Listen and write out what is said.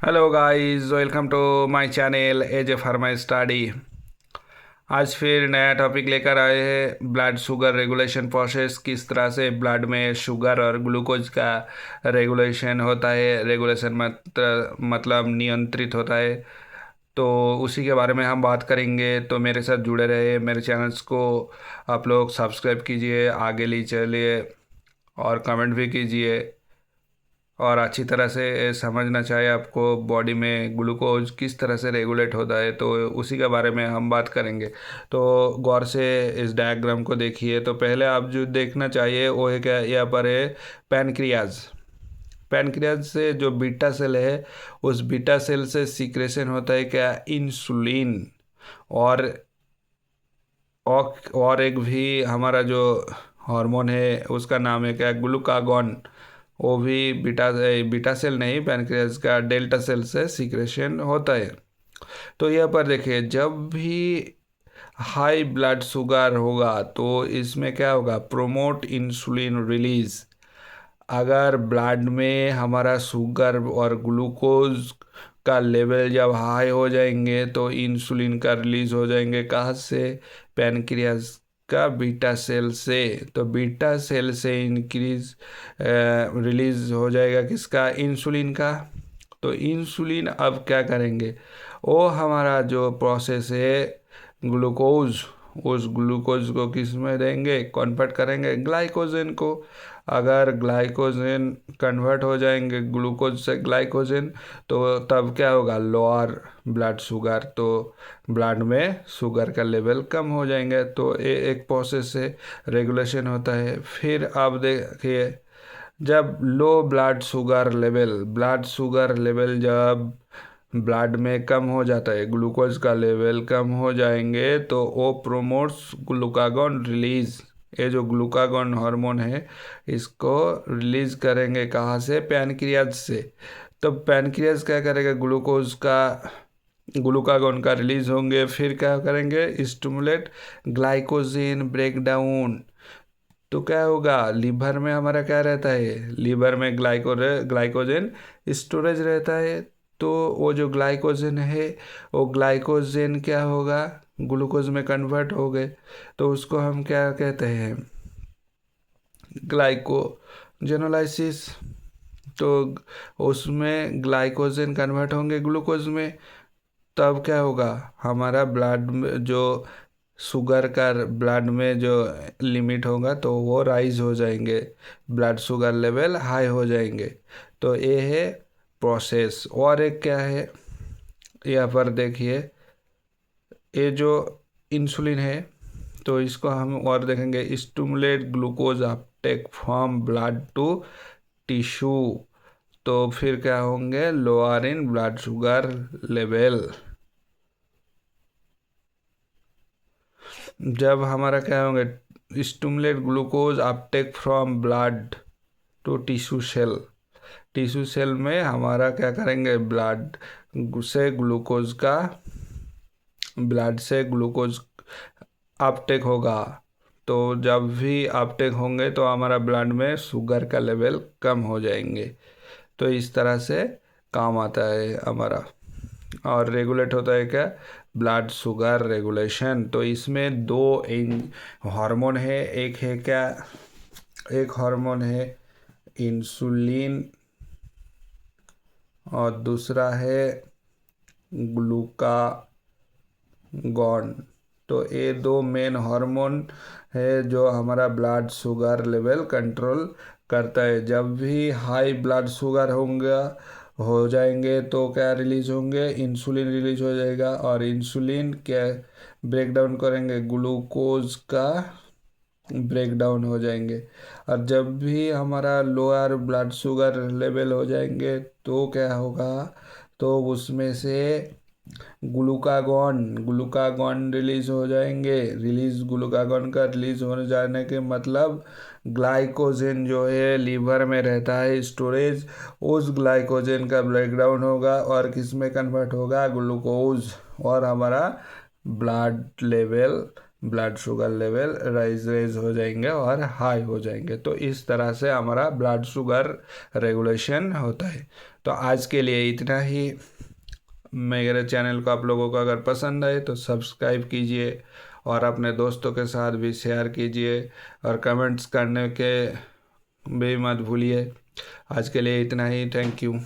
Hello guys, welcome to my channel as a pharma study. आज फिर नया topic लेकर आए हैं। ब्लड शुगर रेगुलेशन प्रोसेस, किस तरह से ब्लड में शुगर और ग्लूकोज का रेगुलेशन होता है। रेगुलेशन मतलब नियंत्रित होता है। तो उसी के बारे में हम बात करेंगे। तो मेरे साथ जुड़े रहे, मेरे चैनल्स को आप लोग सब्सक्राइब कीजिए, आगे ले चलिए और कमेंट भी कीजिए। और अच्छी तरह से समझना चाहिए आपको बॉडी में ग्लूकोज किस तरह से रेगुलेट होता है, तो उसी के बारे में हम बात करेंगे। तो गौर से इस डायग्राम को देखिए। तो पहले आप जो देखना चाहिए वो है क्या, यहाँ पर है पैनक्रियाज। पैनक्रियाज से जो बीटा सेल है, उस बीटा सेल से सीक्रेशन होता है क्या, इंसुलिन। और और एक भी हमारा जो हार्मोन है उसका नाम है क्या, ग्लूकागॉन। वो भी बीटा बीटा सेल नहीं, पैनक्रियास का डेल्टा सेल से सीक्रेशन होता है। तो यहाँ पर देखिए, जब भी हाई ब्लड शुगर होगा तो इसमें क्या होगा, प्रोमोट इंसुलिन रिलीज। अगर ब्लड में हमारा शुगर और ग्लूकोज का लेवल जब हाई हो जाएंगे तो इंसुलिन का रिलीज हो जाएंगे। कहाँ से, पैनक्रियास का बीटा सेल से। तो बीटा सेल से इंक्रीज रिलीज हो जाएगा किसका, इंसुलिन का। तो इंसुलिन अब क्या करेंगे, वो हमारा जो प्रोसेस है ग्लूकोज, उस ग्लूकोज को किस में देंगे, कन्वर्ट करेंगे ग्लाइकोजन को। अगर ग्लाइकोजन कन्वर्ट हो जाएंगे ग्लूकोज से ग्लाइकोजन, तो तब क्या होगा, लोअर ब्लड शुगर। तो ब्लड में शुगर का लेवल कम हो जाएंगे। तो ये एक प्रोसेस से रेगुलेशन होता है। फिर आप देखिए, जब लो ब्लड शुगर लेवल जब ब्लड में कम हो जाता है, ग्लूकोज का लेवल कम हो जाएंगे, तो वो प्रोमोट्स ग्लूकागॉन रिलीज। ये जो ग्लूकागॉन हार्मोन है, इसको रिलीज करेंगे कहाँ से, पैनक्रियाज से। तो पैनक्रियाज क्या करेगा, ग्लूकागॉन का रिलीज होंगे। फिर क्या करेंगे, स्टिमुलेट ग्लाइकोजन ब्रेकडाउन। तो क्या होगा, लीवर में हमारा क्या रहता है, लीवर में ग्लाइकोजन स्टोरेज रहता है। तो वो जो ग्लाइकोजन है, वो ग्लाइकोजन क्या होगा, ग्लूकोज में कन्वर्ट हो गए। तो उसको हम क्या कहते हैं, ग्लाइकोजेनोलाइसिस। तो उसमें ग्लाइकोजन कन्वर्ट होंगे ग्लूकोज में। तब क्या होगा, हमारा ब्लड में जो शुगर का ब्लड में जो लिमिट होगा तो वो राइज हो जाएंगे, ब्लड शुगर लेवल हाई हो जाएंगे। तो ये है प्रोसेस। और एक क्या है, यहाँ पर देखिए, ये जो इंसुलिन है, तो इसको हम और देखेंगे, stimulate glucose uptake from blood to tissue. तो फिर क्या होंगे, lower in blood sugar level. जब हमारा क्या होंगे, stimulate glucose uptake from blood to tissue cell में हमारा क्या करेंगे, से ग्लूकोज का ब्लड से ग्लूकोज अपटेक होगा। तो जब भी अपटेक होंगे तो हमारा ब्लड में शुगर का लेवल कम हो जाएंगे। तो इस तरह से काम आता है हमारा। और रेगुलेट होता है क्या, ब्लड शुगर रेगुलेशन। तो इसमें दो हार्मोन है, एक है क्या, एक हार्मोन है इंसुलिन और दूसरा है ग्लूकागॉन। तो ये दो मेन हार्मोन है जो हमारा ब्लड शुगर लेवल कंट्रोल करता है। जब भी हाई ब्लड शुगर होंगे हो जाएंगे तो क्या रिलीज होंगे, इंसुलिन रिलीज हो जाएगा। और इंसुलिन क्या ब्रेक डाउन करेंगे, ग्लूकोज का ब्रेक डाउन हो जाएंगे। और जब भी हमारा लोअर ब्लड शुगर लेवल हो जाएंगे तो क्या होगा, तो उसमें से ग्लूकागॉन रिलीज हो जाएंगे। ग्लूकागॉन का रिलीज हो जाने के मतलब ग्लाइकोजन जो है लीवर में रहता है स्टोरेज, उस ग्लाइकोजन का ब्रेकडाउन होगा और किस में कन्वर्ट होगा, ग्लूकोज। और हमारा blood level blood sugar level raise हो जाएंगे और हाई हो जाएंगे। तो इस तरह से हमारा ब्लड शुगर रेगुलेशन होता है। तो आज के लिए इतना ही। मेरे चैनल को आप लोगों को अगर पसंद आए तो सब्सक्राइब कीजिए और अपने दोस्तों के साथ भी शेयर कीजिए और कमेंट्स करने के भी मत भूलिए। आज के लिए इतना ही। Thank you.